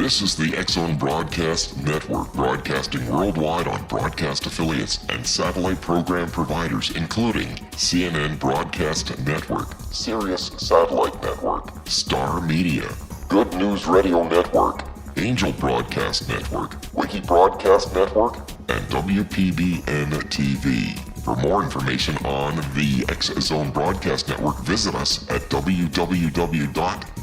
This is the X-Zone Broadcast Network, broadcasting worldwide on broadcast affiliates and satellite program providers, including CNN Broadcast Network, Sirius Satellite Network, Star Media, Good News Radio Network, Angel Broadcast Network, Wiki Broadcast Network, and WPBN TV. For more information on the X-Zone Broadcast Network, visit us at www.xzbn.net.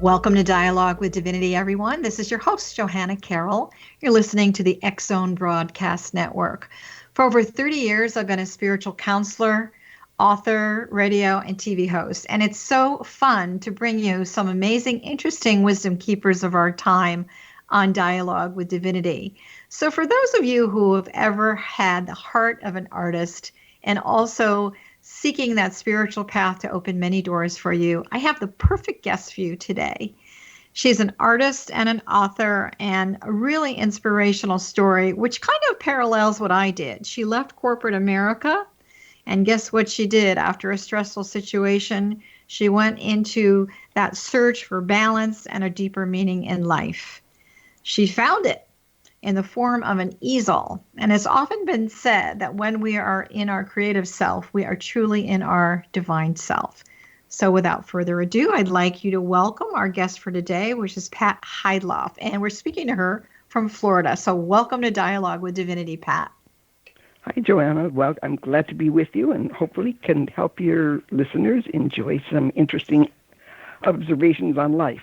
Welcome to Dialogue with Divinity, everyone. This is your host, Johanna Carroll. You're listening to the X-Zone Broadcast Network. For over 30 years, I've been a spiritual counselor, author, radio, and TV host. And it's so fun to bring you some amazing, interesting wisdom keepers of our time on Dialogue with Divinity. So for those of you who have ever had the heart of an artist and also seeking that spiritual path to open many doors for you, I have the perfect guest for you today. She's an artist and an author, and a really inspirational story, which kind of parallels what I did. She left corporate America, and guess what she did after a stressful situation? She went into that search for balance and a deeper meaning in life. She found it in the form of an easel, and it's often been said that when we are in our creative self, we are truly in our divine self. So without further ado, I'd like you to welcome our guest for today, which is Pat Heydlauff, and we're speaking to her from Florida. So welcome to Dialogue with Divinity, Pat. Hi, Joanna. Well, I'm glad to be with you and hopefully can help your listeners enjoy some interesting observations on life.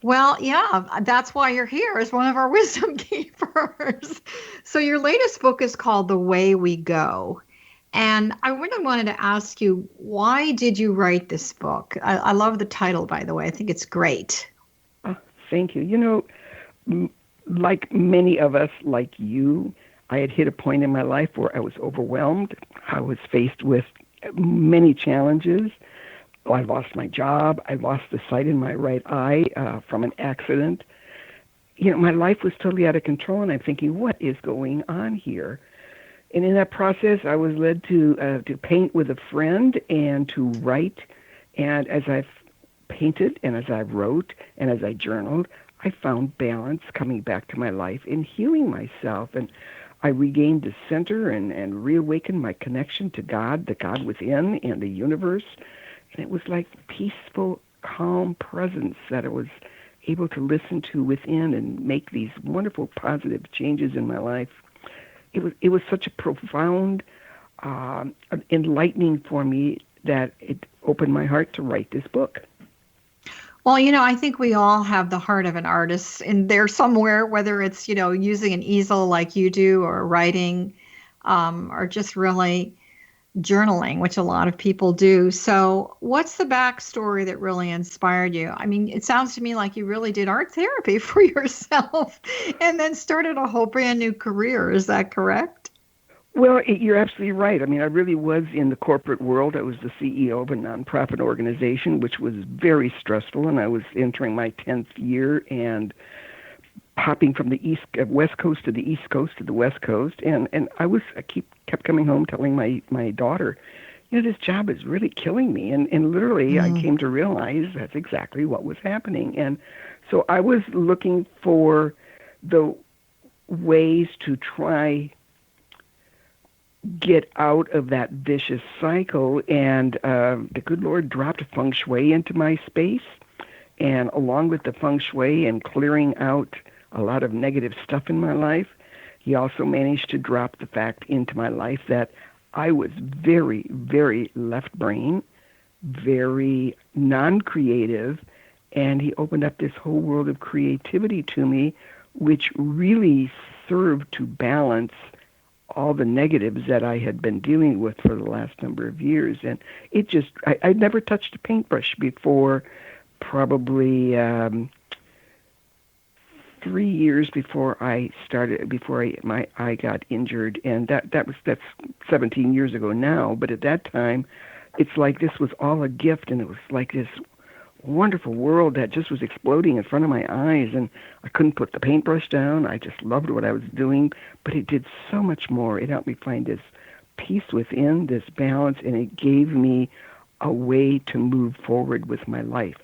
Well, yeah, that's why you're here as one of our wisdom keepers. So your latest book is called The Way We Go. And I really wanted to ask you, why did you write this book? I love the title, by the way. I think it's great. Thank you. You know, like many of us, like you, I had hit a point in my life where I was overwhelmed. I was faced with many challenges. I lost my job. I lost the sight in my right eye from an accident. You know, my life was totally out of control, and I'm thinking, what is going on here? And in that process, I was led to paint with a friend and to write. And as I've painted and as I wrote and as I journaled, I found balance coming back to my life and healing myself. And I regained the center and reawakened my connection to God, the God within and the universe. And it was like peaceful, calm presence that I was able to listen to within and make these wonderful positive changes in my life. It was such a profound, enlightening for me that it opened my heart to write this book. Well, you know, I think we all have the heart of an artist in there somewhere, whether it's, you know, using an easel like you do or writing or just really journaling, which a lot of people do. So what's the backstory that really inspired you? I mean, it sounds to me like you really did art therapy for yourself and then started a whole brand new career. Is that correct? Well, you're absolutely right. I mean, I really was in the corporate world. I was the CEO of a nonprofit organization, which was very stressful, and I was entering my 10th year and hopping from the west coast to the east coast to the west coast, and I kept coming home telling my daughter, you know, this job is really killing me, and literally I came to realize that's exactly what was happening. And so I was looking for the ways to try get out of that vicious cycle, and the good Lord dropped feng shui into my space, and along with the feng shui and clearing out a lot of negative stuff in my life, he also managed to drop the fact into my life that I was very, very left brain, very non-creative, and he opened up this whole world of creativity to me, which really served to balance all the negatives that I had been dealing with for the last number of years. And it just, I'd never touched a paintbrush before, probably 3 years before I got injured, and that's 17 years ago now. But at that time, it's like this was all a gift, and it was like this wonderful world that just was exploding in front of my eyes, and I couldn't put the paintbrush down. I just loved what I was doing, but it did so much more. It helped me find this peace within, this balance, and it gave me a way to move forward with my life.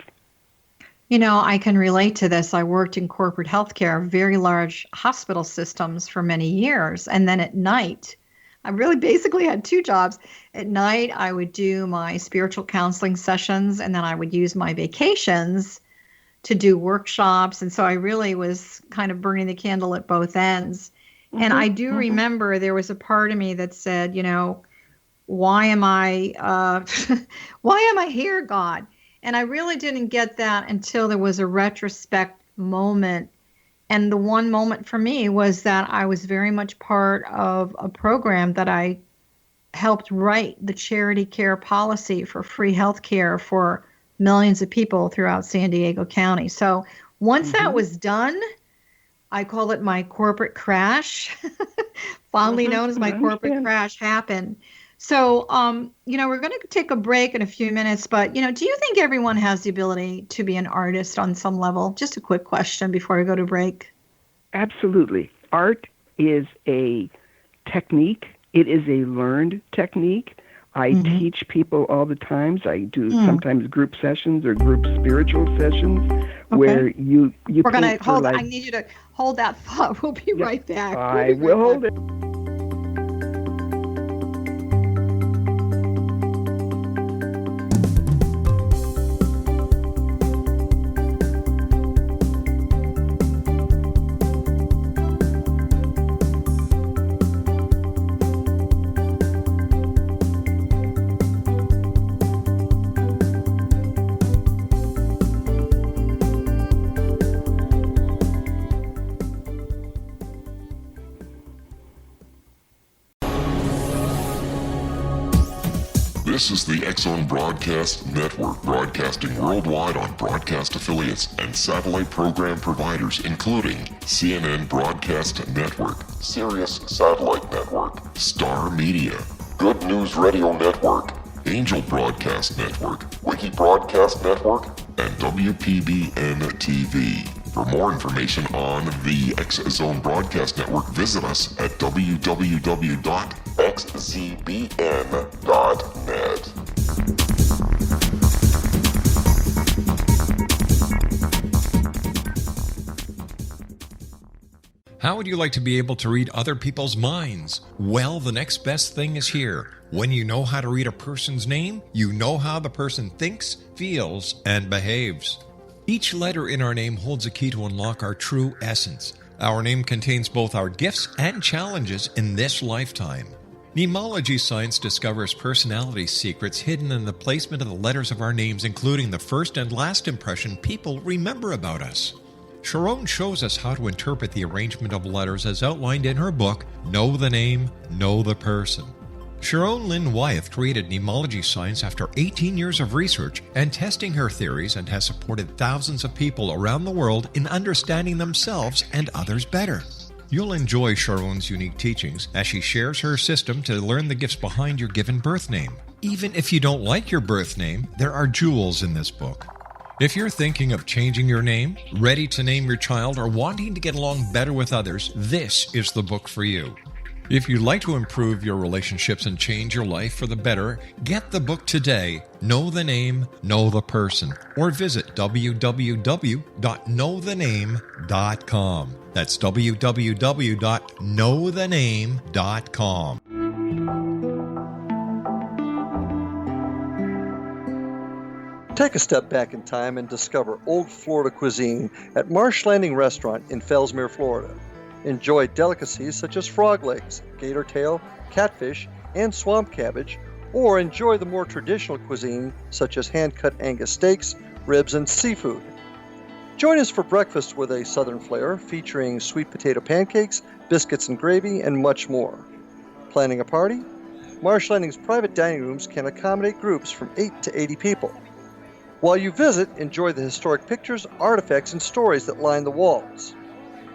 You know, I can relate to this. I worked in corporate healthcare, very large hospital systems for many years. And then at night, I really basically had two jobs. At night, I would do my spiritual counseling sessions, and then I would use my vacations to do workshops. And so I really was kind of burning the candle at both ends. Mm-hmm. And I do remember there was a part of me that said, you know, why am I here, God? And I really didn't get that until there was a retrospect moment. And the one moment for me was that I was very much part of a program that I helped write the charity care policy for free health care for millions of people throughout San Diego County. So once that was done, I call it my corporate crash, fondly known as my corporate crash happened. So, you know, we're going to take a break in a few minutes, but, you know, do you think everyone has the ability to be an artist on some level? Just a quick question before we go to break. Absolutely. Art is a technique. It is a learned technique. I teach people all the time. I do sometimes group sessions or group spiritual sessions where you We're going to hold, I need you to hold that thought. We'll be right back. I will hold it. This is the X-Zone Broadcast Network, broadcasting worldwide on broadcast affiliates and satellite program providers, including CNN Broadcast Network, Sirius Satellite Network, Star Media, Good News Radio Network, Angel Broadcast Network, Wiki Broadcast Network, and WPBN TV. For more information on the X-Zone Broadcast Network, visit us at www.xzbn.net. How would you like to be able to read other people's minds? Well, the next best thing is here. When you know how to read a person's name, you know how the person thinks, feels, and behaves. Each letter in our name holds a key to unlock our true essence. Our name contains both our gifts and challenges in this lifetime. Mnemology science discovers personality secrets hidden in the placement of the letters of our names, including the first and last impression people remember about us. Sharon shows us how to interpret the arrangement of letters as outlined in her book, Know the Name, Know the Person. Sharon Lynn Wyeth created mnemology science after 18 years of research and testing her theories, and has supported thousands of people around the world in understanding themselves and others better. You'll enjoy Sharon's unique teachings as she shares her system to learn the gifts behind your given birth name. Even if you don't like your birth name, there are jewels in this book. If you're thinking of changing your name, ready to name your child, or wanting to get along better with others, this is the book for you. If you'd like to improve your relationships and change your life for the better, get the book today, Know the Name, Know the Person, or visit www.knowthename.com. That's www.knowthename.com. Take a step back in time and discover old Florida cuisine at Marsh Landing Restaurant in Fellsmere, Florida. Enjoy delicacies such as frog legs, gator tail, catfish, and swamp cabbage, or enjoy the more traditional cuisine such as hand-cut Angus steaks, ribs, and seafood. Join us for breakfast with a southern flair featuring sweet potato pancakes, biscuits and gravy, and much more. Planning a party? Marsh Landing's private dining rooms can accommodate groups from 8 to 80 people. While you visit, enjoy the historic pictures, artifacts, and stories that line the walls.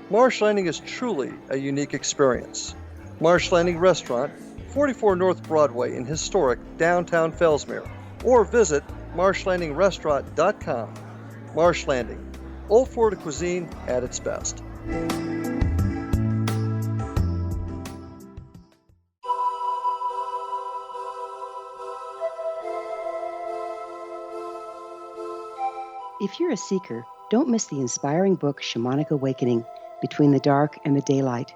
Marsh Landing is truly a unique experience. Marsh Landing Restaurant, 44 North Broadway in historic downtown Fellsmere, or visit marshlandingrestaurant.com. Marsh Landing, Old Florida cuisine at its best. If you're a seeker, don't miss the inspiring book Shamanic Awakening, Between the Dark and the Daylight.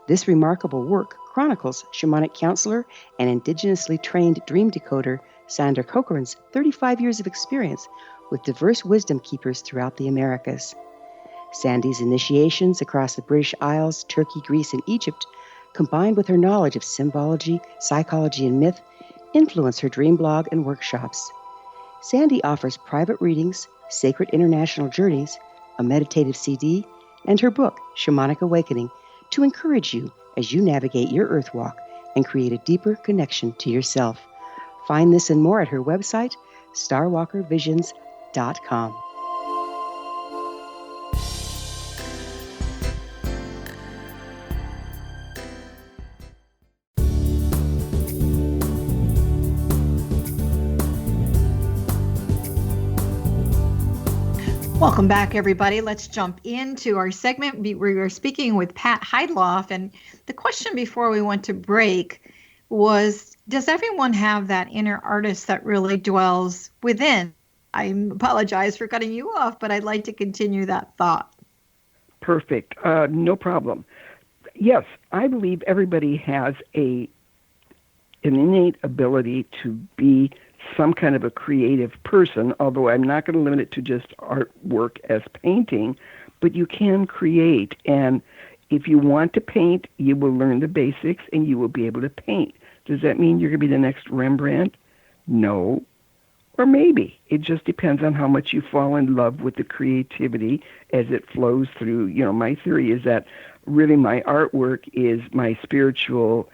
This remarkable work chronicles shamanic counselor and indigenously trained dream decoder Sandra Cochran's 35 years of experience with diverse wisdom keepers throughout the Americas. Sandy's initiations across the British Isles, Turkey, Greece, and Egypt, combined with her knowledge of symbology, psychology, and myth, influence her dream blog and workshops. Sandy offers private readings, sacred international journeys, a meditative CD, and her book, Shamanic Awakening, to encourage you as you navigate your earth walk and create a deeper connection to yourself. Find this and more at her website, starwalkervisions.com. Welcome back, everybody. Let's jump into our segment. We were speaking with Pat Heydlauff, and the question before we went to break was, does everyone have that inner artist that really dwells within? I apologize for cutting you off, but I'd like to continue that thought. Perfect. No problem. Yes, I believe everybody has an innate ability to be some kind of a creative person, although I'm not going to limit it to just artwork as painting, but you can create. And if you want to paint, you will learn the basics and you will be able to paint. Does that mean you're going to be the next Rembrandt? No. Or maybe. It just depends on how much you fall in love with the creativity as it flows through. You know, my theory is that really my artwork is my spiritual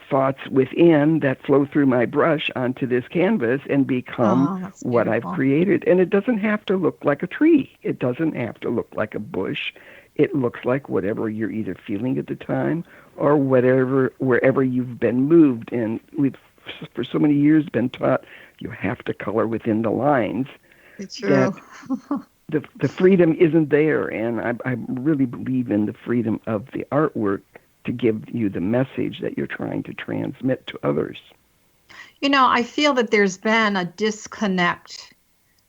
thoughts within that flow through my brush onto this canvas and become what I've created. And it doesn't have to look like a tree. It doesn't have to look like a bush. It looks like whatever you're either feeling at the time or wherever you've been moved. And we've, for so many years, been taught you have to color within the lines. It's true. The freedom isn't there. And I really believe in the freedom of the artwork to give you the message that you're trying to transmit to others. You know, I feel that there's been a disconnect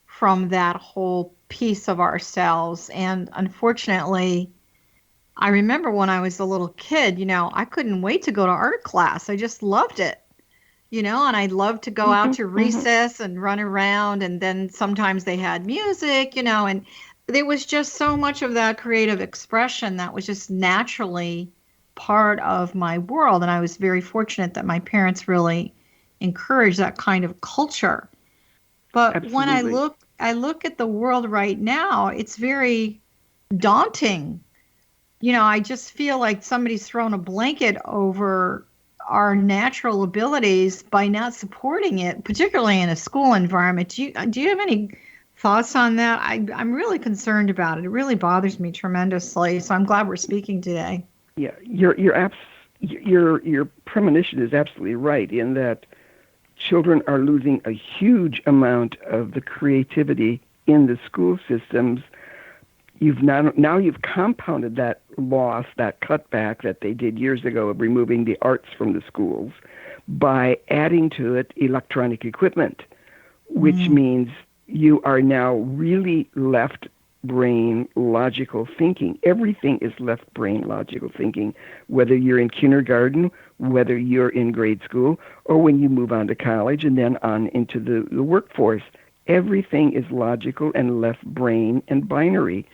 from that whole piece of ourselves. And unfortunately, I remember when I was a little kid, you know, I couldn't wait to go to art class. I just loved it, you know, and I loved to go out to recess and run around. And then sometimes they had music, you know, and there was just so much of that creative expression that was just naturally part of my world. And I was very fortunate that my parents really encouraged that kind of culture. But Absolutely. When I look at the world right now, it's very daunting. You know, I just feel like somebody's thrown a blanket over our natural abilities by not supporting it, particularly in a school environment. Do you have any thoughts on that? I'm really concerned about it. It really bothers me tremendously. So I'm glad we're speaking today. Yeah, your premonition is absolutely right in that children are losing a huge amount of the creativity in the school systems. You've compounded that loss, that cutback that they did years ago of removing the arts from the schools by adding to it electronic equipment, which means you are now really left brain logical thinking. Everything is left brain logical thinking, whether you're in kindergarten, whether you're in grade school, or when you move on to college and then on into the workforce. Everything is logical and left brain and binary,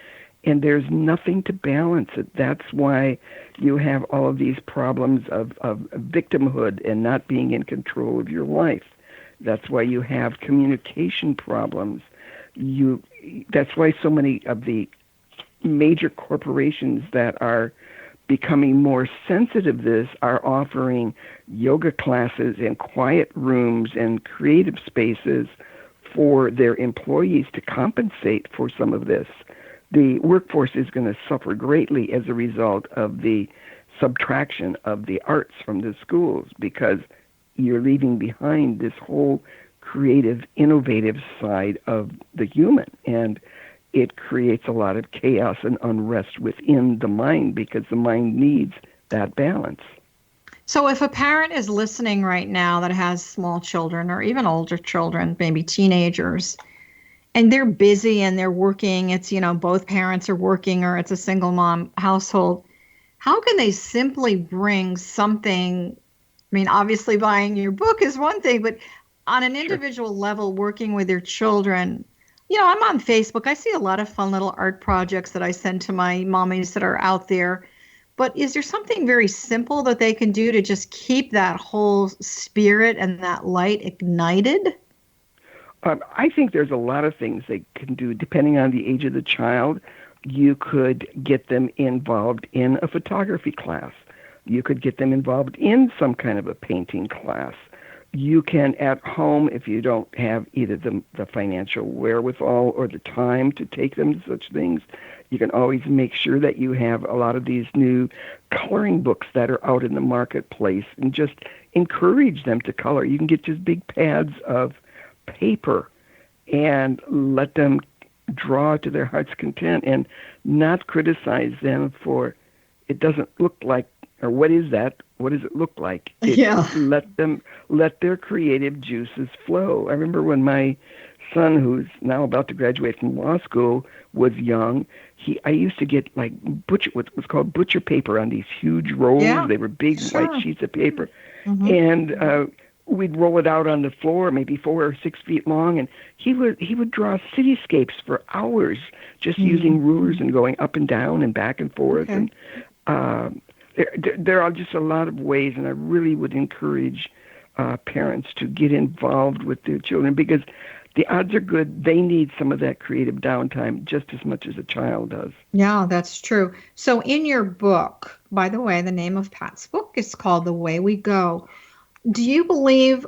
and there's nothing to balance it. That's why you have all of these problems of victimhood and not being in control of your life. That's why you have communication problems. That's why so many of the major corporations that are becoming more sensitive to this are offering yoga classes and quiet rooms and creative spaces for their employees to compensate for some of this. The workforce is going to suffer greatly as a result of the subtraction of the arts from the schools because you're leaving behind this whole creative, innovative side of the human. And it creates a lot of chaos and unrest within the mind because the mind needs that balance. So if a parent is listening right now that has small children or even older children, maybe teenagers, and they're busy and they're working, it's, both parents are working or it's a single mom household, how can they simply bring something? I mean, obviously buying your book is one thing, but on an individual level, working with your children, I'm on Facebook. I see a lot of fun little art projects that I send to my mommies that are out there. But is there something very simple that they can do to just keep that whole spirit and that light ignited? I think there's a lot of things they can do depending on the age of the child. You could get them involved in a photography class. You could get them involved in some kind of a painting class. You can, at home, if you don't have either the financial wherewithal or the time to take them to such things, you can always make sure that you have a lot of these new coloring books that are out in the marketplace and just encourage them to color. You can get just big pads of paper and let them draw to their heart's content and not criticize them for it doesn't look like, or what is that? What does it look like? Let their creative juices flow. I remember when my son, who's now about to graduate from law school, was young, I used to get like what was called butcher paper on these huge rolls. Yeah, they were big sure. white sheets of paper. Mm-hmm. And we'd roll it out on the floor, maybe 4 or 6 feet long, and he would draw cityscapes for hours just using rulers and going up and down and back and forth. Okay. And there are just a lot of ways, and I really would encourage parents to get involved with their children because the odds are good they need some of that creative downtime just as much as a child does. Yeah, that's true. So in your book, by the way, the name of Pat's book is called The Way We Go. Do you believe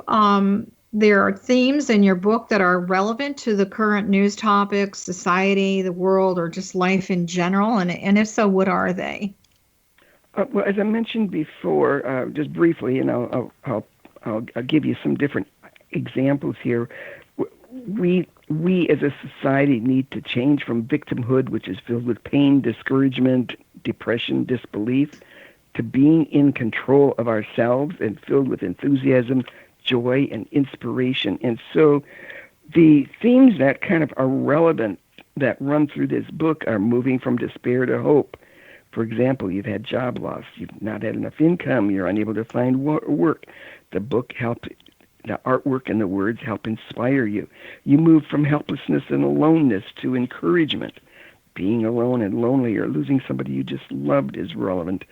there are themes in your book that are relevant to the current news topics, society, the world, or just life in general? And if so, what are they? Well, as I mentioned before, just briefly, I'll give you some different examples here. We as a society need to change from victimhood, which is filled with pain, discouragement, depression, disbelief, to being in control of ourselves and filled with enthusiasm, joy, and inspiration. And so the themes that kind of are relevant that run through this book are moving from despair to hope. For example, you've had job loss, you've not had enough income, you're unable to find work. The book helps, the artwork and the words help inspire you. You move from helplessness and aloneness to encouragement. Being alone and lonely or losing somebody you just loved is relevant.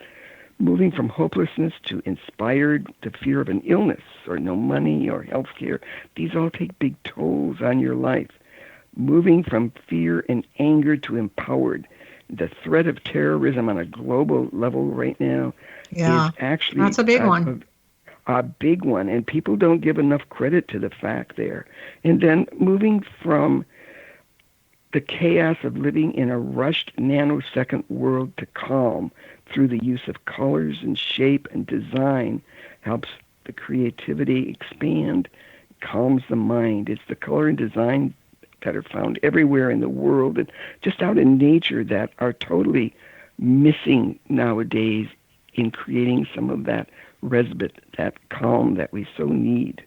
Moving from hopelessness to inspired to fear of an illness or no money or health care. These all take big tolls on your life. Moving from fear and anger to empowered. The threat of terrorism on a global level right now is actually that's a big one. A big one, and people don't give enough credit to the fact there. And then moving from the chaos of living in a rushed nanosecond world to calm through the use of colors and shape and design helps the creativity expand, calms the mind. It's the color and design that are found everywhere in the world and just out in nature that are totally missing nowadays in creating some of that respite, that calm that we so need.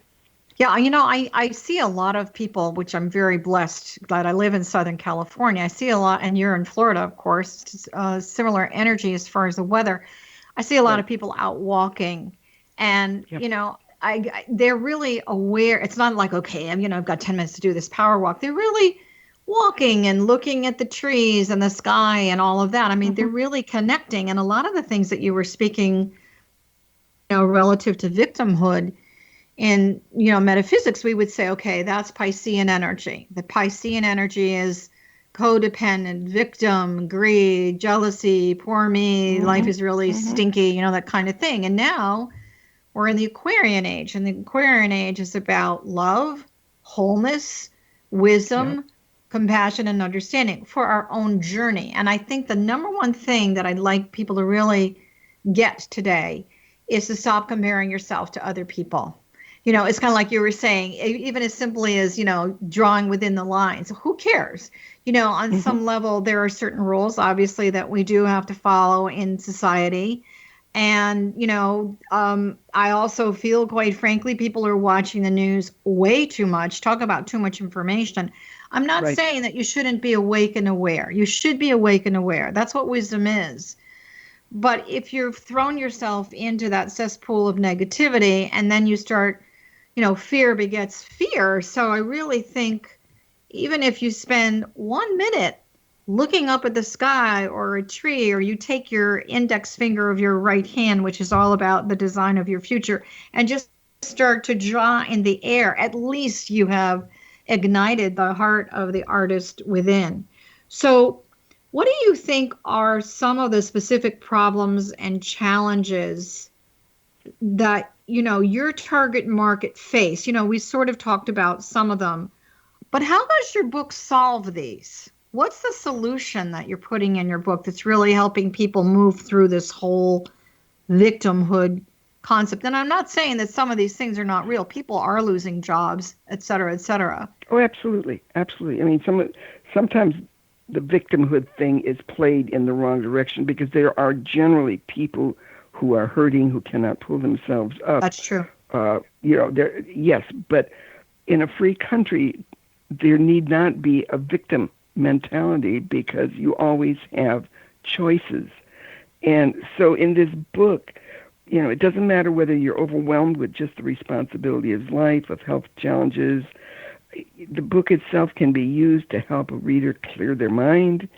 Yeah, I see a lot of people, which I'm very blessed that I live in Southern California. I see a lot, and you're in Florida, of course, similar energy as far as the weather. I see a lot of people out walking, and, they're really aware. It's not like, okay, I've got 10 minutes to do this power walk. They're really walking and looking at the trees and the sky and all of that. I mean, they're really connecting. And a lot of the things that you were speaking, relative to victimhood, in metaphysics, we would say, okay, that's Piscean energy. The Piscean energy is codependent, victim, greed, jealousy, poor me, life is really stinky, that kind of thing. And now we're in the Aquarian age, and the Aquarian age is about love, wholeness, wisdom, compassion, and understanding for our own journey. And I think the number one thing that I'd like people to really get today is to stop comparing yourself to other people. It's kind of like you were saying, even as simply as, drawing within the lines. Who cares? On some level, there are certain rules, obviously, that we do have to follow in society. And, I also feel, quite frankly, people are watching the news way too much. Talk about too much information. I'm not Right. saying that you shouldn't be awake and aware. You should be awake and aware. That's what wisdom is. But if you've thrown yourself into that cesspool of negativity and then you start, fear begets fear. So I really think even if you spend 1 minute looking up at the sky or a tree, or you take your index finger of your right hand, which is all about the design of your future, and just start to draw in the air, at least you have ignited the heart of the artist within. So, what do you think are some of the specific problems and challenges that, your target market face? We sort of talked about some of them, but how does your book solve these? What's the solution that you're putting in your book that's really helping people move through this whole victimhood concept? And I'm not saying that some of these things are not real. People are losing jobs, et cetera, et cetera. Oh, absolutely. Absolutely. I mean, sometimes the victimhood thing is played in the wrong direction because there are generally people who are hurting, who cannot pull themselves up. That's true. Yes, but in a free country, there need not be a victim mentality because you always have choices. And so in this book, it doesn't matter whether you're overwhelmed with just the responsibility of life, of health challenges. The book itself can be used to help a reader clear their mind.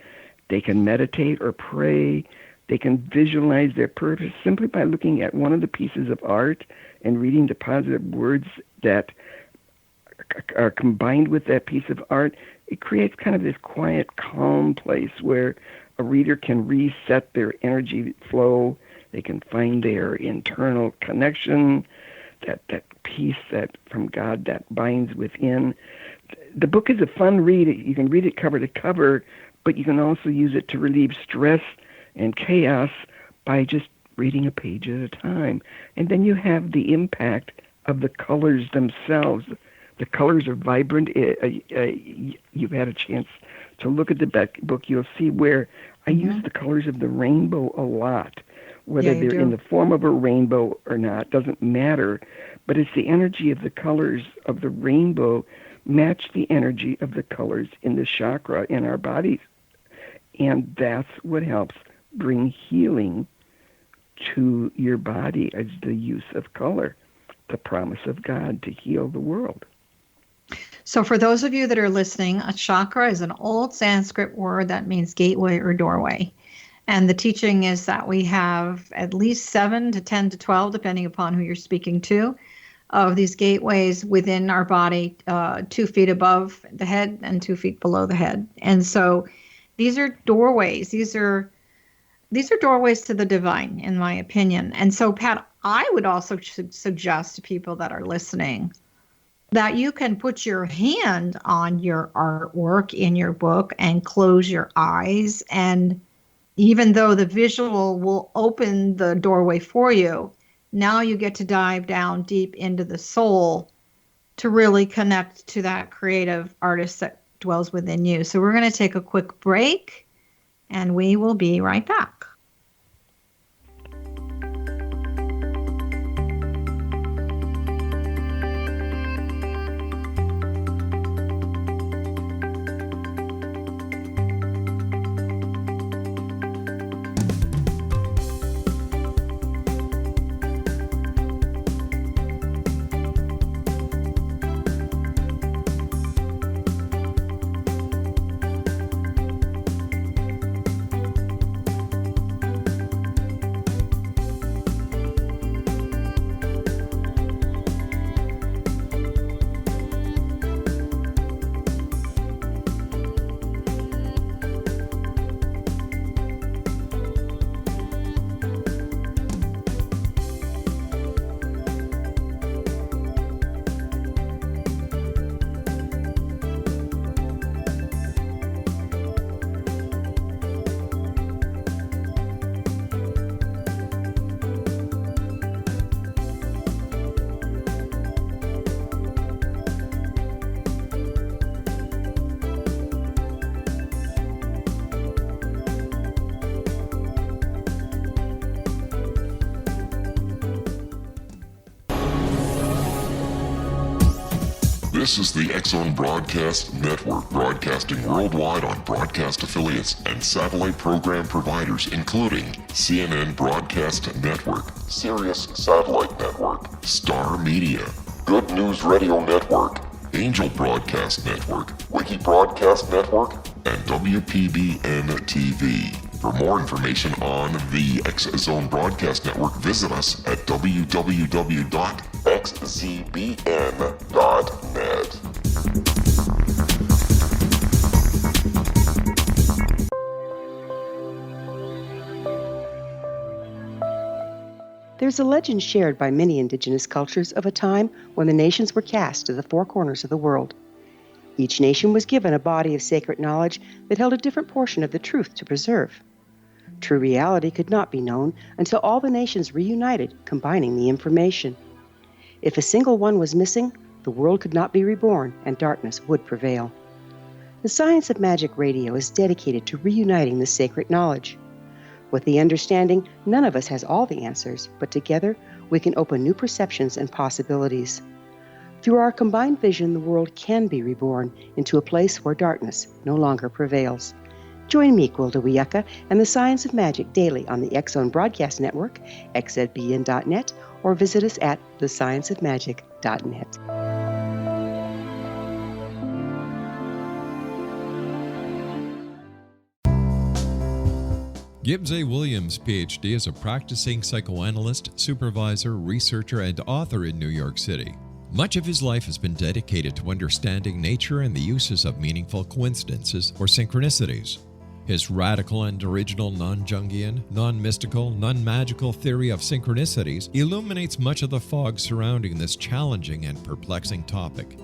They can meditate or pray. They can visualize their purpose simply by looking at one of the pieces of art and reading the positive words that are combined with that piece of art. It creates kind of this quiet, calm place where a reader can reset their energy flow. They can find their internal connection, that peace that from God that binds within. The book is a fun read. You can read it cover to cover, but you can also use it to relieve stress and chaos by just reading a page at a time. And then you have the impact of the colors themselves. The colors are vibrant. You've had a chance to look at the book. You'll see where I use the colors of the rainbow a lot. Whether they're in the form of a rainbow or not doesn't matter, but it's the energy of the colors of the rainbow match the energy of the colors in the chakra in our bodies. And that's what helps bring healing to your body as the use of color, the promise of God to heal the world. So for those of you that are listening, a chakra is an old Sanskrit word that means gateway or doorway. And the teaching is that we have at least 7 to 10 to 12, depending upon who you're speaking to, of these gateways within our body, 2 feet above the head and 2 feet below the head. And so these are doorways. These are doorways to the divine, in my opinion. And so, Pat, I would also suggest to people that are listening that you can put your hand on your artwork in your book and close your eyes. And even though the visual will open the doorway for you, now you get to dive down deep into the soul to really connect to that creative artist that dwells within you. So we're going to take a quick break, and we will be right back. This is the X-Zone Broadcast Network, broadcasting worldwide on broadcast affiliates and satellite program providers, including CNN Broadcast Network, Sirius Satellite Network, Star Media, Good News Radio Network, Angel Broadcast Network, Wiki Broadcast Network, and WPBN TV. For more information on the X-Zone Broadcast Network, visit us at www.xzbn.net. There's a legend shared by many indigenous cultures of a time when the nations were cast to the four corners of the world. Each nation was given a body of sacred knowledge that held a different portion of the truth to preserve. True reality could not be known until all the nations reunited, combining the information. If a single one was missing, the world could not be reborn and darkness would prevail. The Science of Magic Radio is dedicated to reuniting the sacred knowledge. With the understanding, none of us has all the answers, but together we can open new perceptions and possibilities. Through our combined vision, the world can be reborn into a place where darkness no longer prevails. Join me, Gwilda Wiyaka, and the Science of Magic daily on the X-Zone Broadcast Network, xzbn.net, or visit us at thescienceofmagic.net. Gibbs A. Williams, Ph.D., is a practicing psychoanalyst, supervisor, researcher, and author in New York City. Much of his life has been dedicated to understanding nature and the uses of meaningful coincidences or synchronicities. His radical and original non-Jungian, non-mystical, non-magical theory of synchronicities illuminates much of the fog surrounding this challenging and perplexing topic.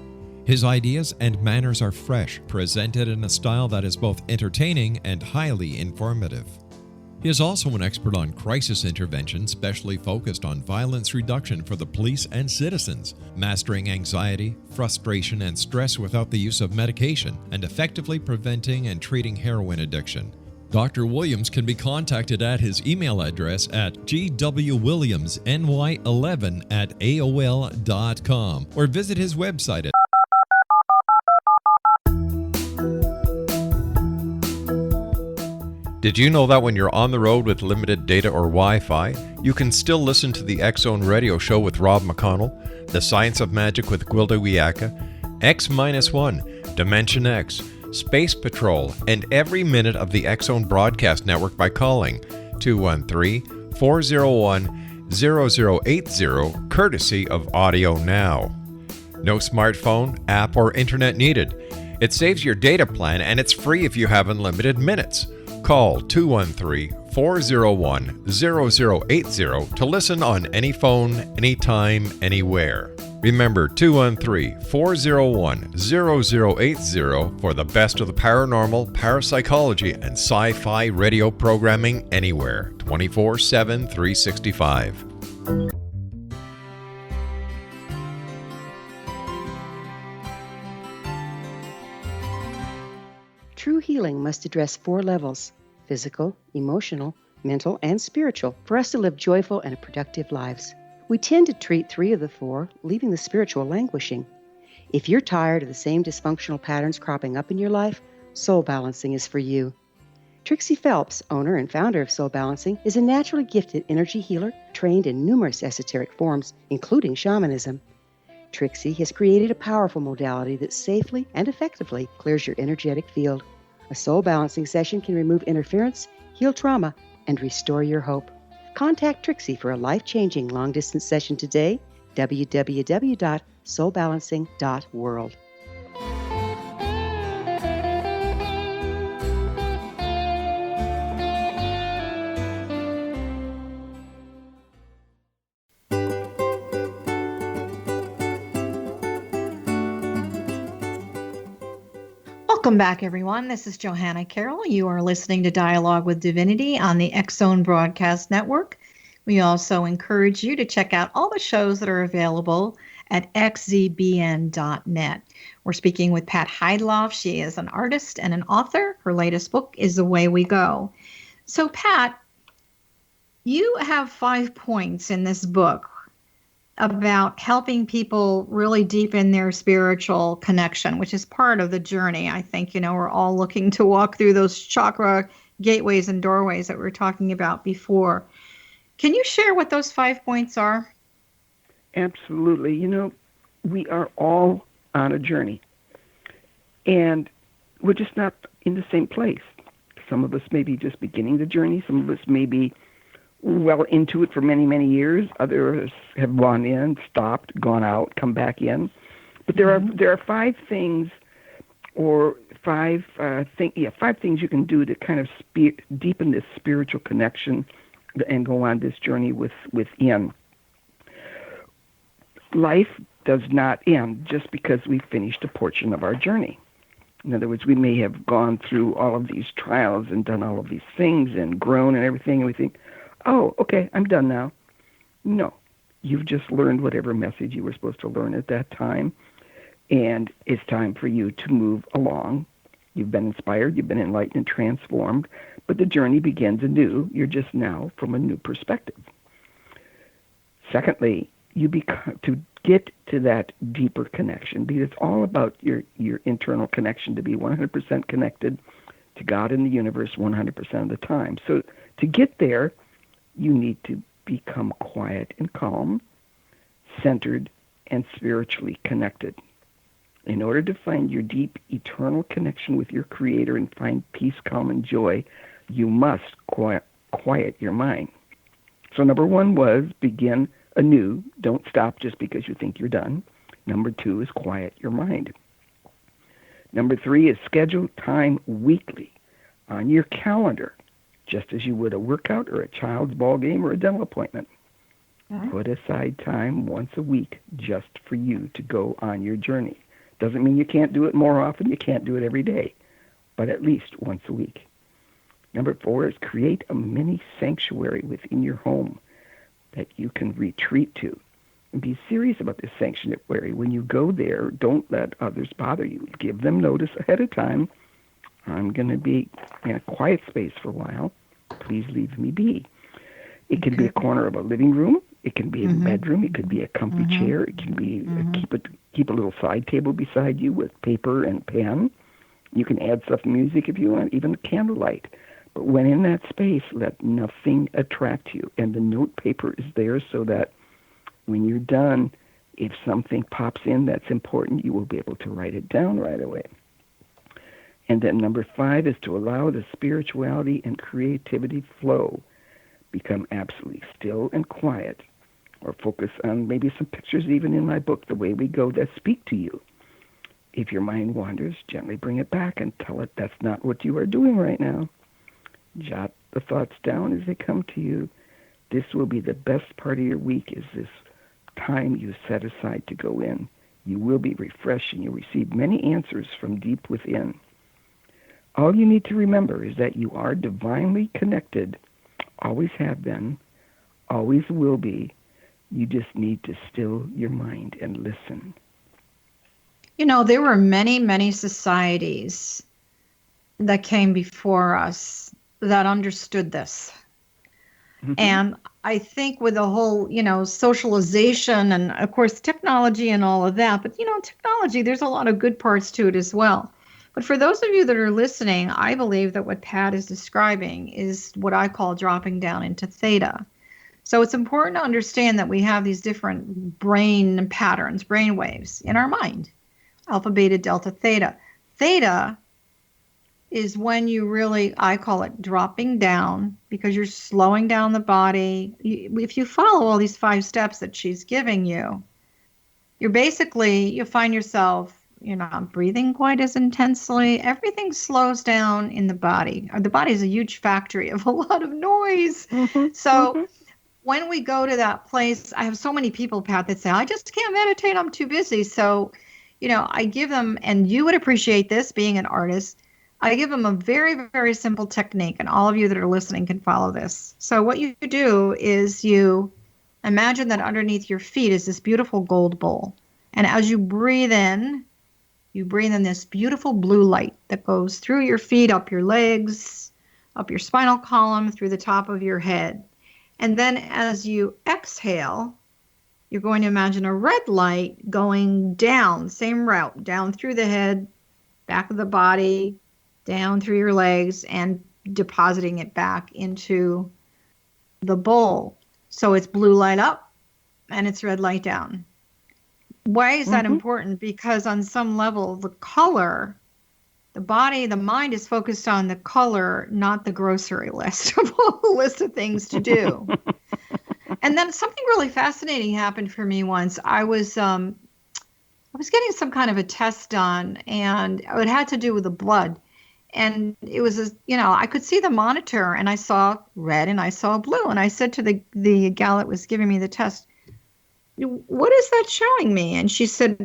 His ideas and manners are fresh, presented in a style that is both entertaining and highly informative. He is also an expert on crisis intervention, specially focused on violence reduction for the police and citizens, mastering anxiety, frustration, and stress without the use of medication, and effectively preventing and treating heroin addiction. Dr. Williams can be contacted at his email address at gwwilliamsny11@aol.com or visit his website at Did you know that when you're on the road with limited data or Wi-Fi, you can still listen to the X-Zone Radio Show with Rob McConnell, The Science of Magic with Gwilda Wiyaka, X-1, Dimension X, Space Patrol, and every minute of the X-Zone Broadcast Network by calling 213-401-0080, courtesy of Audio Now. No smartphone, app, or internet needed. It saves your data plan and it's free if you have unlimited minutes. Call 213-401-0080 to listen on any phone, anytime, anywhere. Remember 213-401-0080 for the best of the paranormal, parapsychology, and sci-fi radio programming anywhere, 24/7, 365. True healing must address 4 levels: physical, emotional, mental, and spiritual, for us to live joyful and productive lives. We tend to treat 3 of the 4, leaving the spiritual languishing. If you're tired of the same dysfunctional patterns cropping up in your life, Soul Balancing is for you. Trixie Phelps, owner and founder of Soul Balancing, is a naturally gifted energy healer trained in numerous esoteric forms, including shamanism. Trixie has created a powerful modality that safely and effectively clears your energetic field. A soul balancing session can remove interference, heal trauma, and restore your hope. Contact Trixie for a life-changing long-distance session today, www.soulbalancing.world. Welcome back, everyone. This is Johanna Carroll. You are listening to Dialogue with Divinity on the X-Zone Broadcast Network. We also encourage you to check out all the shows that are available at xzbn.net. We're speaking with Pat Heydlauff. She is an artist and an author. Her latest book is The Way We Go. So, Pat, you have 5 points in this book about helping people really deepen their spiritual connection, which is part of the journey. I think, we're all looking to walk through those chakra gateways and doorways that we were talking about before. Can you share what those 5 points are? Absolutely. We are all on a journey, and we're just not in the same place. Some of us may be just beginning the journey. Some of us may be well into it for many, many years. Others have gone in, stopped, gone out, come back in. But there are 5 things, or five things you can do to kind of deepen this spiritual connection and go on this journey within. Life does not end just because we finished a portion of our journey. In other words, we may have gone through all of these trials and done all of these things and grown and everything, and we think, oh, okay, I'm done now. No, you've just learned whatever message you were supposed to learn at that time, and it's time for you to move along. You've been inspired, you've been enlightened and transformed, but the journey begins anew. You're just now from a new perspective. Secondly, to get to that deeper connection, because it's all about your internal connection, to be 100% connected to God and the universe 100% of the time. So to get there, you need to become quiet and calm, centered, and spiritually connected. In order to find your deep, eternal connection with your Creator and find peace, calm, and joy, you must quiet your mind. So number 1 was begin anew. Don't stop just because you think you're done. Number 2 is quiet your mind. Number 3 is schedule time weekly on your calendar, just as you would a workout or a child's ball game or a dental appointment. Mm-hmm. Put aside time once a week just for you to go on your journey. Doesn't mean you can't do it more often. You can't do it every day, but at least once a week. Number 4 is create a mini sanctuary within your home that you can retreat to. And be serious about this sanctuary. When you go there, don't let others bother you. Give them notice ahead of time. I'm going to be in a quiet space for a while. Please leave me be. It can be a corner of a living room. It can be a bedroom. It could be a comfy chair. It can be keep a little side table beside you with paper and pen. You can add soft music if you want, even candlelight. But when in that space, let nothing attract you. And the note paper is there so that when you're done, if something pops in that's important, you will be able to write it down right away. And then number 5 is to allow the spirituality and creativity flow. Become absolutely still and quiet, or focus on maybe some pictures even in my book, The Way We Go, that speak to you. If your mind wanders, gently bring it back and tell it that's not what you are doing right now. Jot the thoughts down as they come to you. This will be the best part of your week, is this time you set aside to go in. You will be refreshed and you'll receive many answers from deep within. All you need to remember is that you are divinely connected, always have been, always will be. You just need to still your mind and listen. There were many, many societies that came before us that understood this. Mm-hmm. And I think with the whole, socialization and, of course, technology and all of that, but, technology, there's a lot of good parts to it as well. But for those of you that are listening, I believe that what Pat is describing is what I call dropping down into theta. So it's important to understand that we have these different brain patterns, brain waves in our mind. Alpha, beta, delta, theta. Theta is when you really, I call it dropping down, because you're slowing down the body. If you follow all these 5 steps that she's giving you, you find yourself, you're not breathing quite as intensely. Everything slows down in the body. The body is a huge factory of a lot of noise. So when we go to that place, I have so many people, Pat, that say, I just can't meditate, I'm too busy. So, I give them, and you would appreciate this being an artist, I give them a very, very simple technique, and all of you that are listening can follow this. So what you do is you imagine that underneath your feet is this beautiful gold bowl. And as you breathe in this beautiful blue light that goes through your feet, up your legs, up your spinal column, through the top of your head. And then as you exhale, you're going to imagine a red light going down, same route, down through the head, back of the body, down through your legs, and depositing it back into the bowl. So it's blue light up and it's red light down. Why is that important? Because on some level, the color, the body, the mind is focused on the color, not the grocery list of all the list of things to do. And then something really fascinating happened for me once. I was getting some kind of a test done, and it had to do with the blood. And it was, I could see the monitor, and I saw red and I saw blue. And I said to the gal that was giving me the test, "What is that showing me?" And she said,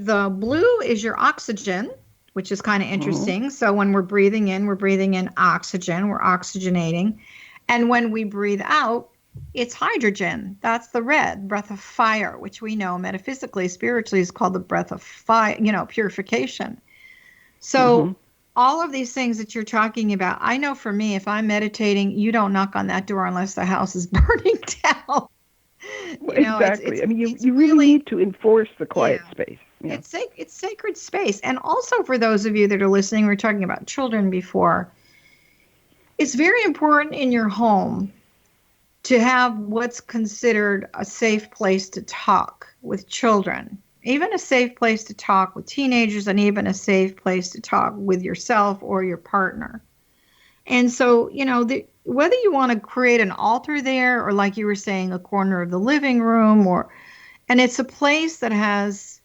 the blue is your oxygen, which is kind of interesting. So when we're breathing in oxygen, we're oxygenating. And when we breathe out, it's hydrogen. That's the red, breath of fire, which we know metaphysically, spiritually is called the breath of fire, purification. So all of these things that you're talking about, I know for me, if I'm meditating, you don't knock on that door unless the house is burning down. Exactly. You really need to enforce the quiet space. Yeah. It's sacred space. And also for those of you that are listening, we were talking about children before. It's very important in your home to have what's considered a safe place to talk with children, even a safe place to talk with teenagers, and even a safe place to talk with yourself or your partner. And so, whether you want to create an altar there, or like you were saying, a corner of the living room, and it's a place that has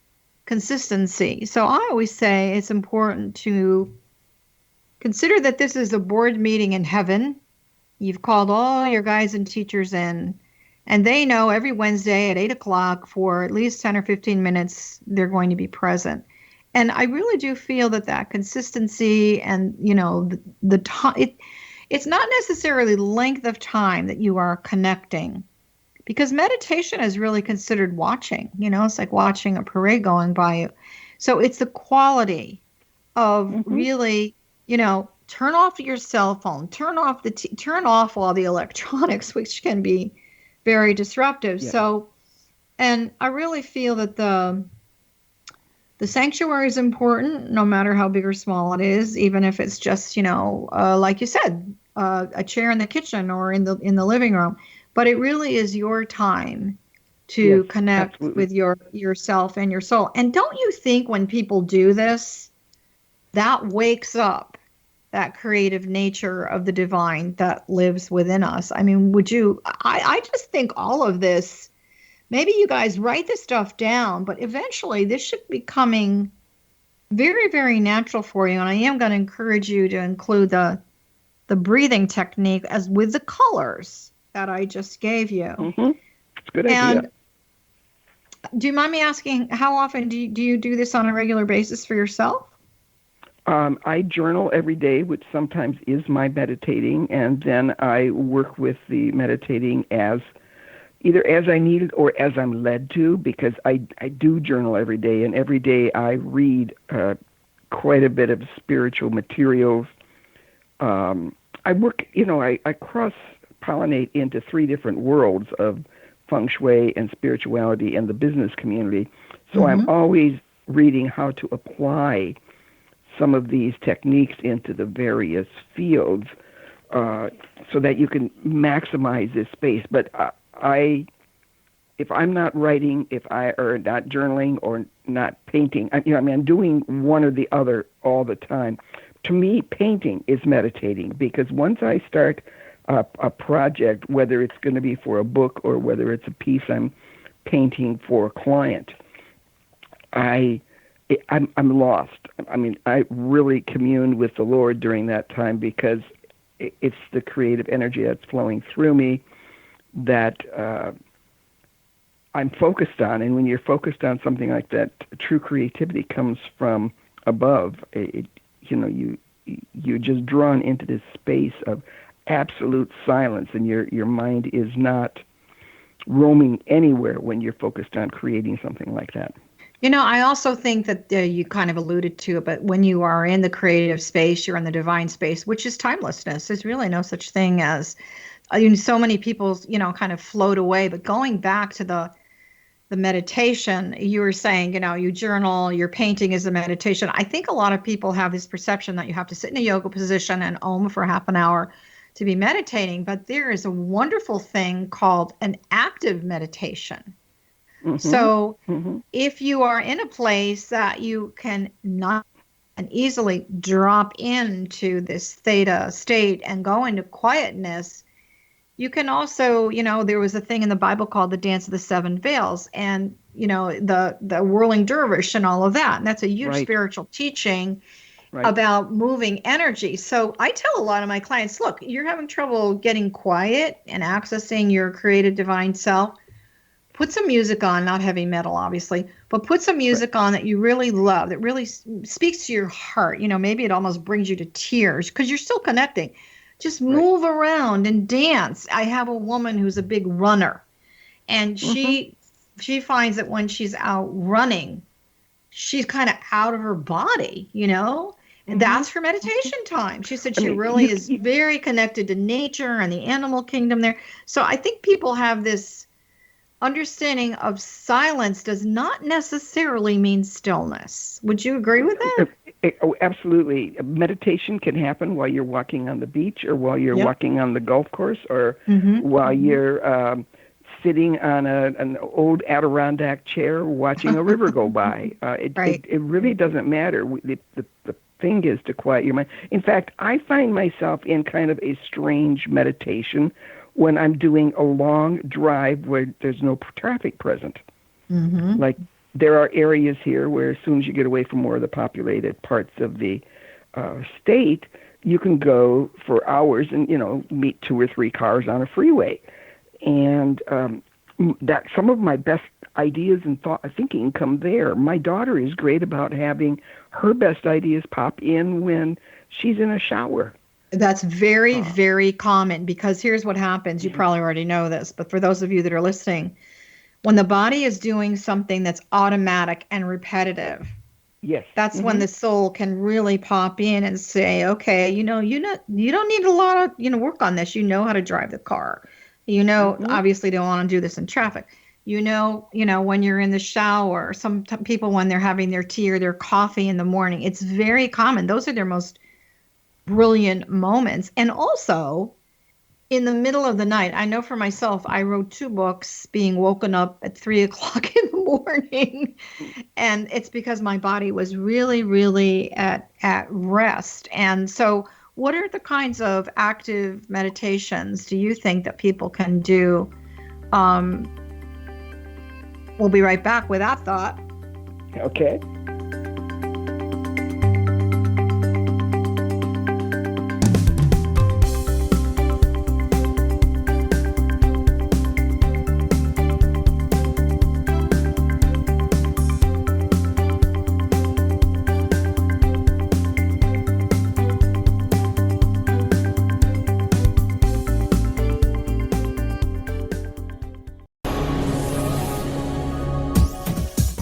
consistency. So I always say it's important to consider that this is a board meeting in heaven. You've called all your guides and teachers in, and they know every Wednesday at 8 o'clock for at least 10 or 15 minutes, they're going to be present. And I really do feel that consistency and, the time, it's not necessarily length of time that you are connecting, because meditation is really considered watching. It's like watching a parade going by you. So it's the quality of really, turn off your cell phone, turn off all the electronics, which can be very disruptive. Yeah. So, and I really feel that the sanctuary is important, no matter how big or small it is, even if it's just, like you said, a chair in the kitchen or in the living room. But it really is your time to connect absolutely. With yourself and your soul. And don't you think when people do this, that wakes up that creative nature of the divine that lives within us? I mean, I just think all of this, maybe you guys write this stuff down, but eventually this should be coming very, very natural for you. And I am going to encourage you to include the breathing technique as with the colors that I just gave you. It's a good idea. Do you mind me asking, how often do you do this on a regular basis for yourself? I journal every day, which sometimes is my meditating, and then I work with the meditating either as I need it or as I'm led to, because I do journal every day, and every day I read quite a bit of spiritual materials. I work, I cross-pollinate into 3 different worlds of feng shui and spirituality and the business community. So I'm always reading how to apply some of these techniques into the various fields so that you can maximize this space. But if I'm not writing, or not journaling or not painting, I'm doing one or the other all the time. To me, painting is meditating, because once I start a project, whether it's going to be for a book or whether it's a piece I'm painting for a client, I'm lost. I really commune with the Lord during that time, because it's the creative energy that's flowing through me that I'm focused on. And when you're focused on something like that, true creativity comes from above. You're just drawn into this space of absolute silence, and your mind is not roaming anywhere when you're focused on creating something like that. I also think that you kind of alluded to it, but when you are in the creative space, you're in the divine space, which is timelessness. There's really no such thing as so many people, kind of float away. But going back to the meditation, you were saying, you journal, your painting is a meditation. I think a lot of people have this perception that you have to sit in a yoga position and om for half an hour to be meditating. But there is a wonderful thing called an active meditation. Mm-hmm. So if you are in a place that you can not and easily drop into this theta state and go into quietness, you can also, there was a thing in the Bible called the Dance of the Seven Veils, and, the whirling dervish and all of that. And that's a huge spiritual teaching about moving energy. So I tell a lot of my clients, look, you're having trouble getting quiet and accessing your creative divine self. Put some music on, not heavy metal, obviously, but put some music on that you really love, that really speaks to your heart. Maybe it almost brings you to tears because you're still connecting. Just move around and dance. I have a woman who's a big runner, and she finds that when she's out running, she's kind of out of her body, and that's her meditation time. She said she really is very connected to nature and the animal kingdom there. So I think people have this understanding of silence does not necessarily mean stillness. Would you agree with that? Oh, absolutely. Meditation can happen while you're walking on the beach, or while you're walking on the golf course, or while you're sitting on an old Adirondack chair watching a river go by. It really doesn't matter. The thing is to quiet your mind. In fact, I find myself in kind of a strange meditation when I'm doing a long drive where there's no traffic present. Like, there are areas here where as soon as you get away from more of the populated parts of the state, you can go for hours and, meet 2 or 3 cars on a freeway. And that some of my best ideas and thinking come there. My daughter is great about having her best ideas pop in when she's in a shower. That's very, very common, because here's what happens. You probably already know this, but for those of you that are listening, when the body is doing something that's automatic and repetitive, that's when the soul can really pop in and say, okay, you don't need a lot of, work on this. You know how to drive the car. Obviously don't want to do this in traffic. When you're in the shower, some people, when they're having their tea or their coffee in the morning, it's very common. Those are their most brilliant moments. And also in the middle of the night, I know for myself, I wrote 2 books being woken up at 3:00 in the morning. And it's because my body was really, really at rest. And so what are the kinds of active meditations do you think that people can do? We'll be right back with that thought. Okay.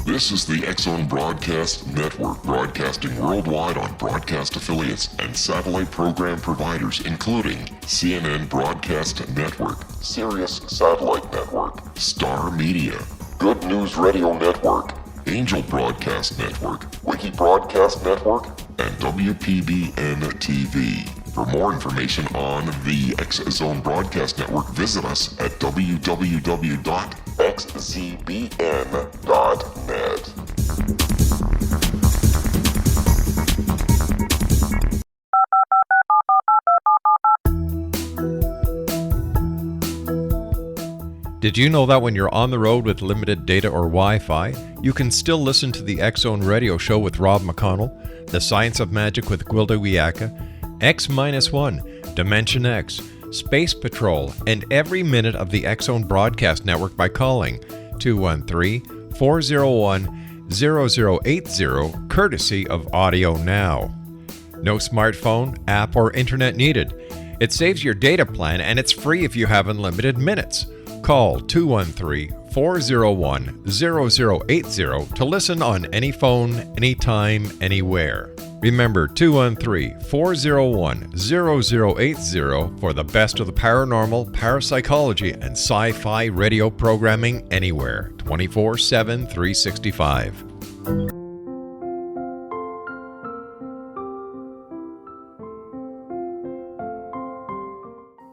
This is the X-Zone Broadcast Network, broadcasting worldwide on broadcast affiliates and satellite program providers, including CNN Broadcast Network, Sirius Satellite Network, Star Media, Good News Radio Network, Angel Broadcast Network, Wiki Broadcast Network, and WPBN TV. For more information on the X-Zone Broadcast Network, visit us at www.xzbn.net. Did you know that when you're on the road with limited data or Wi-Fi, you can still listen to the X-Zone Radio Show with Rob McConnell, The Science of Magic with Gwilda Wiyaka, X-1, Dimension X, Space Patrol, and every minute of the X-Zone Broadcast Network by calling 213-401-0080, courtesy of Audio Now. No smartphone, app, or internet needed. It saves your data plan, and it's free if you have unlimited minutes. Call 213-401-0080 to listen on any phone, anytime, anywhere. Remember 213-401-0080 for the best of the paranormal, parapsychology, and sci-fi radio programming anywhere, 24/7, 365.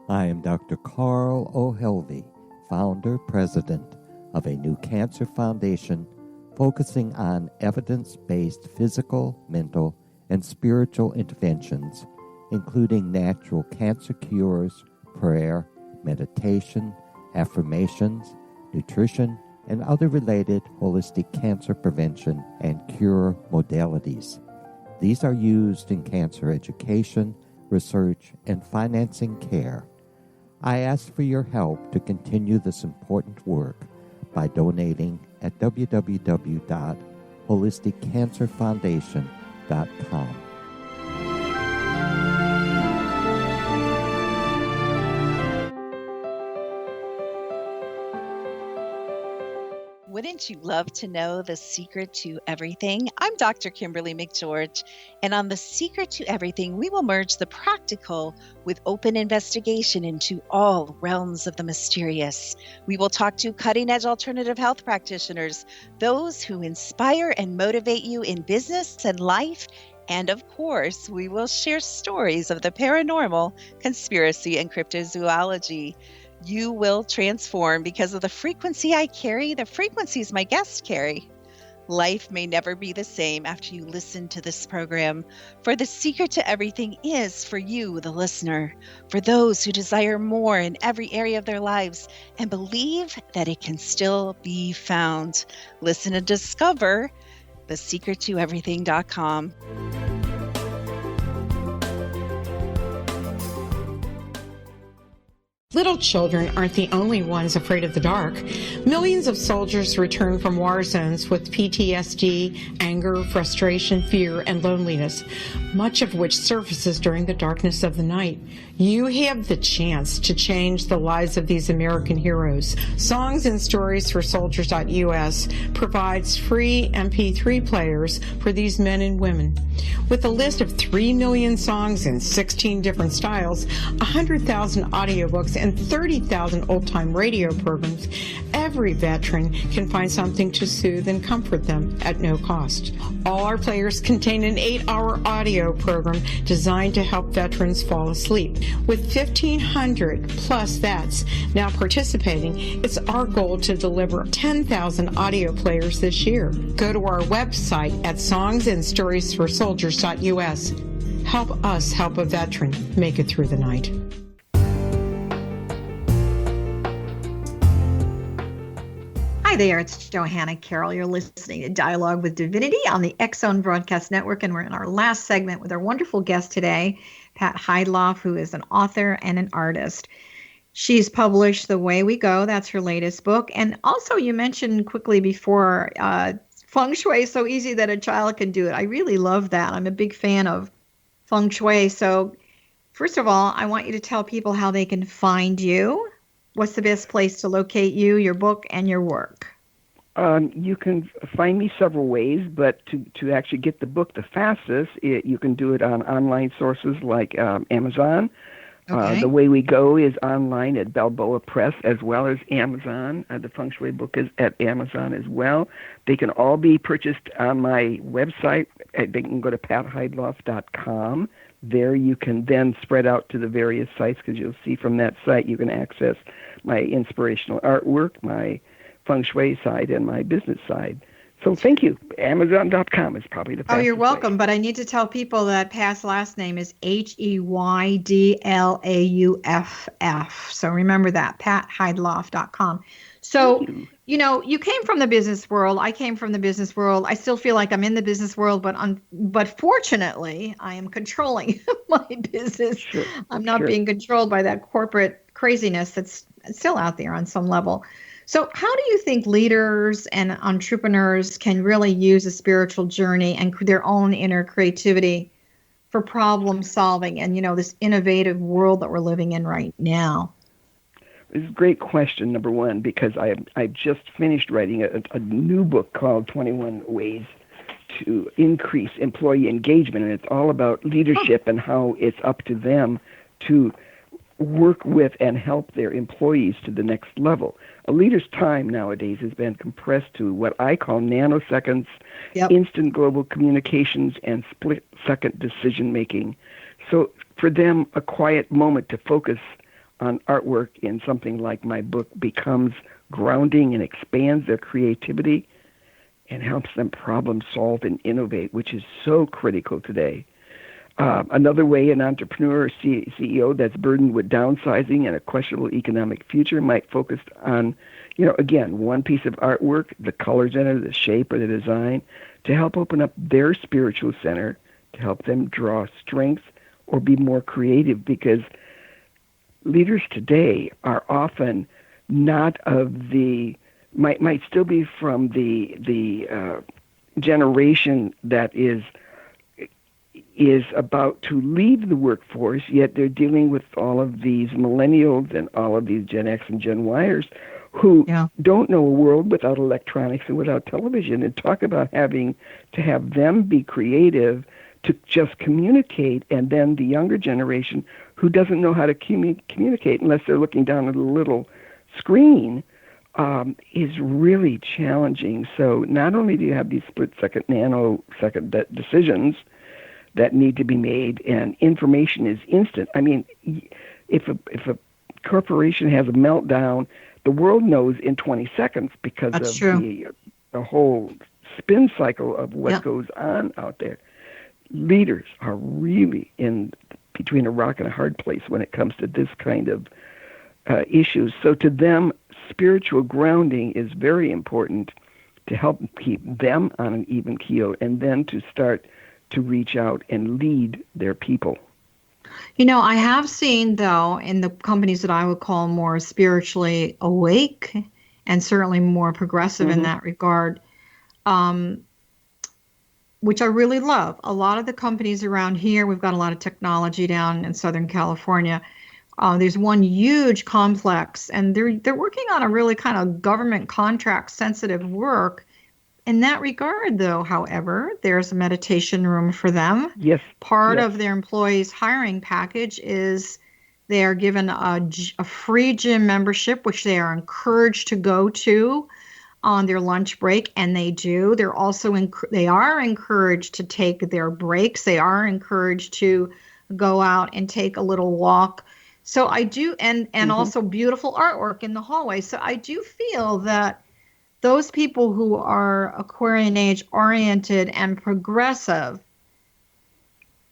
I am Dr. Carl O'Helvey, founder, president of a new cancer foundation focusing on evidence-based physical, mental, and spiritual interventions, including natural cancer cures, prayer, meditation, affirmations, nutrition, and other related holistic cancer prevention and cure modalities. These are used in cancer education, research, and financing care. I ask for your help to continue this important work by donating at www.holisticcancerfoundation.com. Wouldn't you love to know the secret to everything? I'm Dr. Kimberly McGeorge, and on The Secret to Everything, we will merge the practical with open investigation into all realms of the mysterious. We will talk to cutting-edge alternative health practitioners, those who inspire and motivate you in business and life, and of course, we will share stories of the paranormal, conspiracy, and cryptozoology. You will transform because of the frequency I carry, the frequencies my guests carry. Life may never be the same after you listen to this program, for the secret to everything is for you, the listener, for those who desire more in every area of their lives and believe that it can still be found. Listen and discover thesecrettoeverything.com. Little children aren't the only ones afraid of the dark. Millions of soldiers return from war zones with PTSD, anger, frustration, fear, and loneliness, much of which surfaces during the darkness of the night. You have the chance to change the lives of these American heroes. Songs and Stories for Soldiers.us provides free MP3 players for these men and women. With a list of 3 million songs in 16 different styles, 100,000 audiobooks, and 30,000 old-time radio programs, every veteran can find something to soothe and comfort them at no cost. All our players contain an 8-hour audio program designed to help veterans fall asleep. With 1,500 plus vets now participating, it's our goal to deliver 10,000 audio players this year. Go to our website at songsandstoriesforsoldiers.us. Help us help a veteran make it through the night. Hi there, it's Johanna Carroll. You're listening to Dialogue with Divinity on the X-Zone Broadcast Network, and we're in our last segment with our wonderful guest today, Pat Heydlauff, who is an author and an artist. She's published The Way We Go. That's her latest book. And also you mentioned quickly before, feng shui is so easy that a child can do it. I really love that. I'm a big fan of feng shui. So first of all, I want you to tell people how they can find you. What's the best place to locate you, your book, and your work? You can find me several ways, but to actually get the book the fastest, you can do it on online sources like Amazon. Okay. The Way We Go is online at Balboa Press as well as Amazon. The Feng Shui book is at Amazon as well. They can all be purchased on my website. They can go to patheydlauff.com. There you can then spread out to the various sites, because you'll see from that site you can access my inspirational artwork, my feng shui side, and my business side. So thank you. Amazon.com is probably the fastest. Oh, you're welcome. way. But I need to tell people that Pat's last name is Heydlauff. So remember that, patheydlauff.com. So, you came from the business world. I came from the business world. I still feel like I'm in the business world, but fortunately, I am controlling my business. Sure. I'm not being controlled by that corporate craziness that's still out there on some level. So how do you think leaders and entrepreneurs can really use a spiritual journey and their own inner creativity for problem solving and, this innovative world that we're living in right now? It's a great question, number one, because I just finished writing a new book called 21 Ways to increase employee engagement, and it's all about leadership and how it's up to them to work with and help their employees to the next level. A leader's time nowadays has been compressed to what I call nanoseconds, instant global communications, and split-second decision-making. So for them, a quiet moment to focus on artwork in something like my book becomes grounding and expands their creativity and helps them problem solve and innovate, which is so critical today. Another way an entrepreneur or CEO that's burdened with downsizing and a questionable economic future might focus on, again, one piece of artwork, the colors in it, the shape or the design, to help open up their spiritual center, to help them draw strength or be more creative, because leaders today are often not of the, might still be from the generation that is about to leave the workforce, yet they're dealing with all of these millennials and all of these Gen X and Gen Yers who don't know a world without electronics and without television, and talk about having to have them be creative to just communicate, and then the younger generation who doesn't know how to communicate unless they're looking down at a little screen is really challenging. So not only do you have these split-second, nanosecond decisions that need to be made, and information is instant. I mean, if a corporation has a meltdown, the world knows in 20 seconds because the whole spin cycle of what goes on out there. Leaders are really in between a rock and a hard place when it comes to this kind of issues. So to them, spiritual grounding is very important to help keep them on an even keel, and then to start to reach out and lead their people. I have seen, though, in the companies that I would call more spiritually awake and certainly more progressive in that regard, which I really love. A lot of the companies around here, we've got a lot of technology down in Southern California. There's one huge complex, and they're working on a really kind of government contract sensitive work. In that regard, though, however, there's a meditation room for them. Yes. Part of their employees' hiring package is they are given a free gym membership, which they are encouraged to go to on their lunch break, and they do. They're also they are encouraged to take their breaks. They are encouraged to go out and take a little walk. So I do, and also beautiful artwork in the hallway. So I do feel that those people who are Aquarian age oriented and progressive,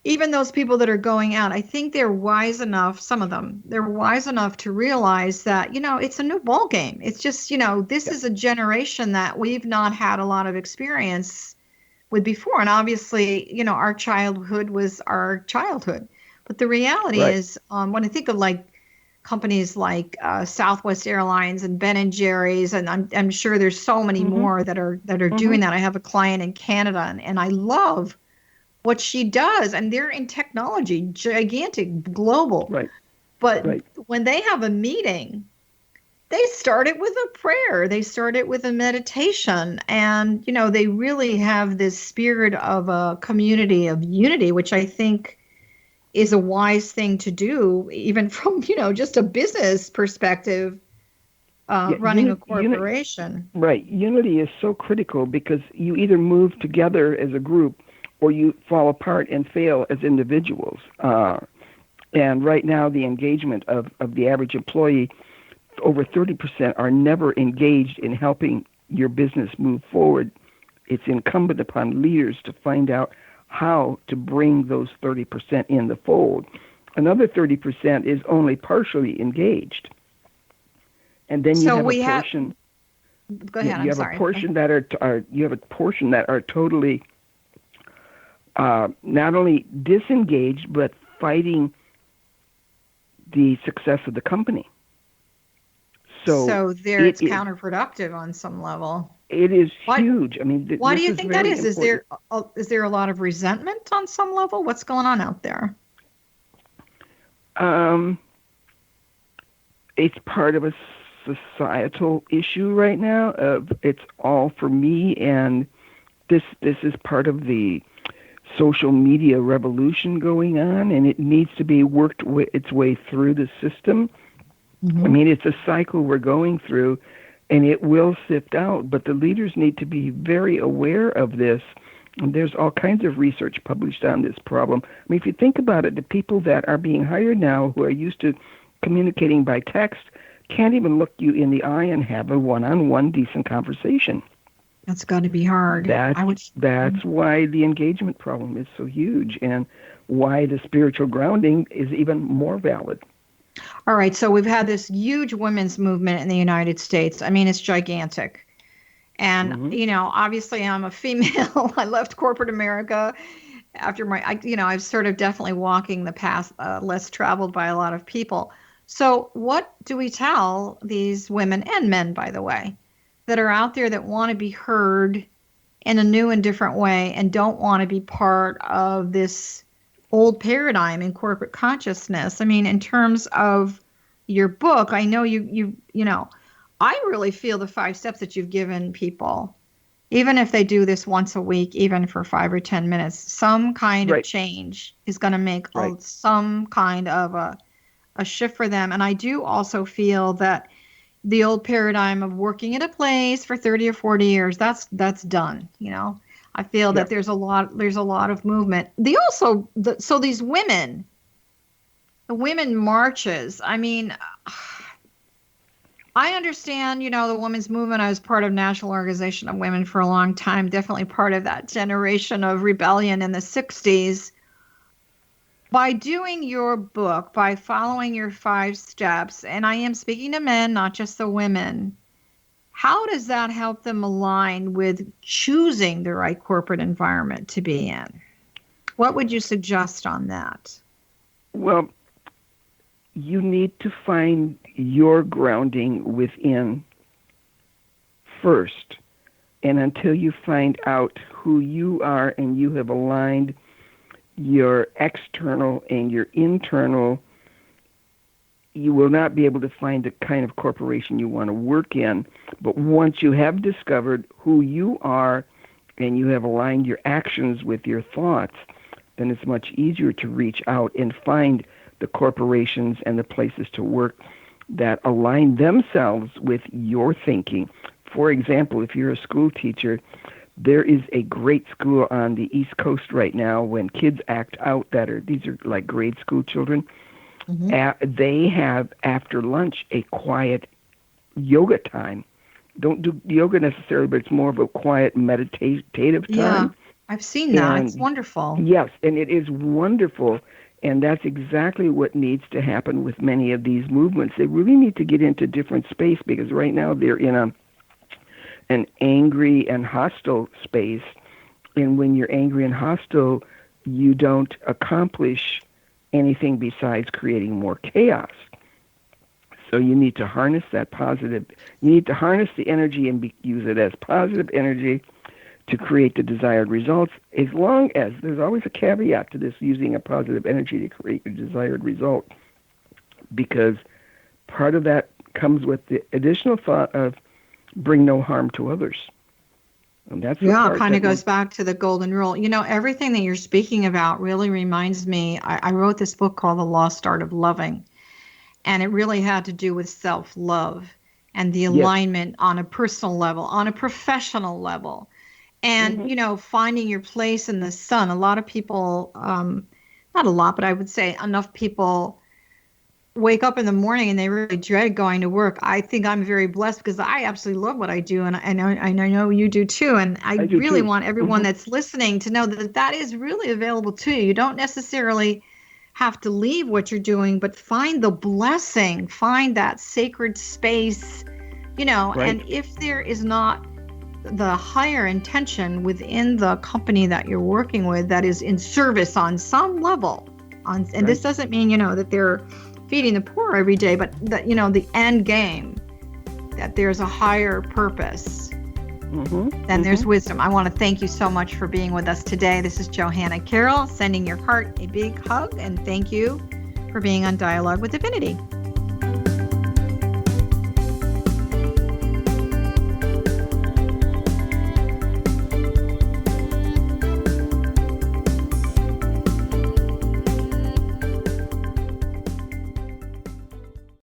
even those people that are going out, I think they're wise enough, some of them, they're wise enough to realize that, it's a new ball game. It's just, this is a generation that we've not had a lot of experience with before. And obviously, our childhood was our childhood. But the reality is, when I think of companies like Southwest Airlines and Ben and Jerry's, and I'm sure there's so many more that are doing that. I have a client in Canada, and I love what she does, and they're in technology, gigantic, global. Right. But when they have a meeting, they start it with a prayer. They start it with a meditation, and they really have this spirit of a community of unity, which I think is a wise thing to do, even from, just a business perspective, running a corporation. Right. Unity is so critical, because you either move together as a group or you fall apart and fail as individuals. And right now, the engagement of the average employee, over 30% are never engaged in helping your business move forward. It's incumbent upon leaders to find out how to bring those 30% in the fold. Another 30% is only partially engaged. And then you have a portion. Go ahead. You have a portion that are totally not only disengaged, but fighting the success of the company. So it's counterproductive on some level. It is huge. I mean, why do you think that is? Important. Is there a lot of resentment on some level? What's going on out there? It's part of a societal issue right now. It's all for me, and this is part of the social media revolution going on, and it needs to be worked its way through the system. I mean, it's a cycle we're going through, and it will sift out, but the leaders need to be very aware of this. And there's all kinds of research published on this problem. I mean, if you think about it, the people that are being hired now who are used to communicating by text can't even look you in the eye and have a one-on-one decent conversation. That's got to be hard. That's why the engagement problem is so huge, and why the spiritual grounding is even more valid. All right, so we've had this huge women's movement in the United States. I mean, it's gigantic. And, obviously I'm a female. I left corporate America after I was sort of definitely walking the path less traveled by a lot of people. So what do we tell these women and men, by the way, that are out there that want to be heard in a new and different way and don't want to be part of this old paradigm in corporate consciousness? I mean, in terms of your book, I know I really feel the 5 steps that you've given people, even if they do this once a week, even for 5 or 10 minutes, some kind of change is going to make some kind of a shift for them. And I do also feel that the old paradigm of working at a place for 30 or 40 years, that's done. I feel that there's a lot of movement. So these women, the women marches, I mean, I understand, the women's movement. I was part of National Organization of Women for a long time, definitely part of that generation of rebellion in the 60s. By doing your book, by following your 5 steps, and I am speaking to men, not just the women, how does that help them align with choosing the right corporate environment to be in? What would you suggest on that? Well, you need to find your grounding within first. And until you find out who you are and you have aligned your external and your internal, you will not be able to find the kind of corporation you want to work in. But once you have discovered who you are and you have aligned your actions with your thoughts, then it's much easier to reach out and find the corporations and the places to work that align themselves with your thinking. For example, if you're a school teacher, there is a great school on the East Coast right now when kids act out these are like grade school children. They have, after lunch, a quiet yoga time. Don't do yoga necessarily, but it's more of a quiet meditative time. Yeah, I've seen that. It's wonderful. Yes, and it is wonderful. And that's exactly what needs to happen with many of these movements. They really need to get into different space, because right now they're in an angry and hostile space. And when you're angry and hostile, you don't accomplish anything besides creating more chaos. So you need to harness that positive. You need to harness the energy and use it as positive energy to create the desired results, as long as there's always a caveat to this, using a positive energy to create a desired result, because part of that comes with the additional thought of bring no harm to others. And that's it kind of goes back to the golden rule. Everything that you're speaking about really reminds me, I wrote this book called The Lost Art of Loving, and it really had to do with self-love and the alignment on a personal level, on a professional level. And, finding your place in the sun. A lot of people, not a lot, but I would say enough people wake up in the morning and they really dread going to work. I think I'm very blessed because I absolutely love what I do. And I know you do too. And I really want everyone that's listening to know that that is really available to you. You don't necessarily have to leave what you're doing, but find the blessing, find that sacred space, and if there is not the higher intention within the company that you're working with that is in service on some level, this doesn't mean, that they're feeding the poor every day, but that, the end game, that there's a higher purpose, then there's wisdom. I want to thank you so much for being with us today. This is Johanna Carroll, sending your heart a big hug, and thank you for being on Dialogue with Divinity.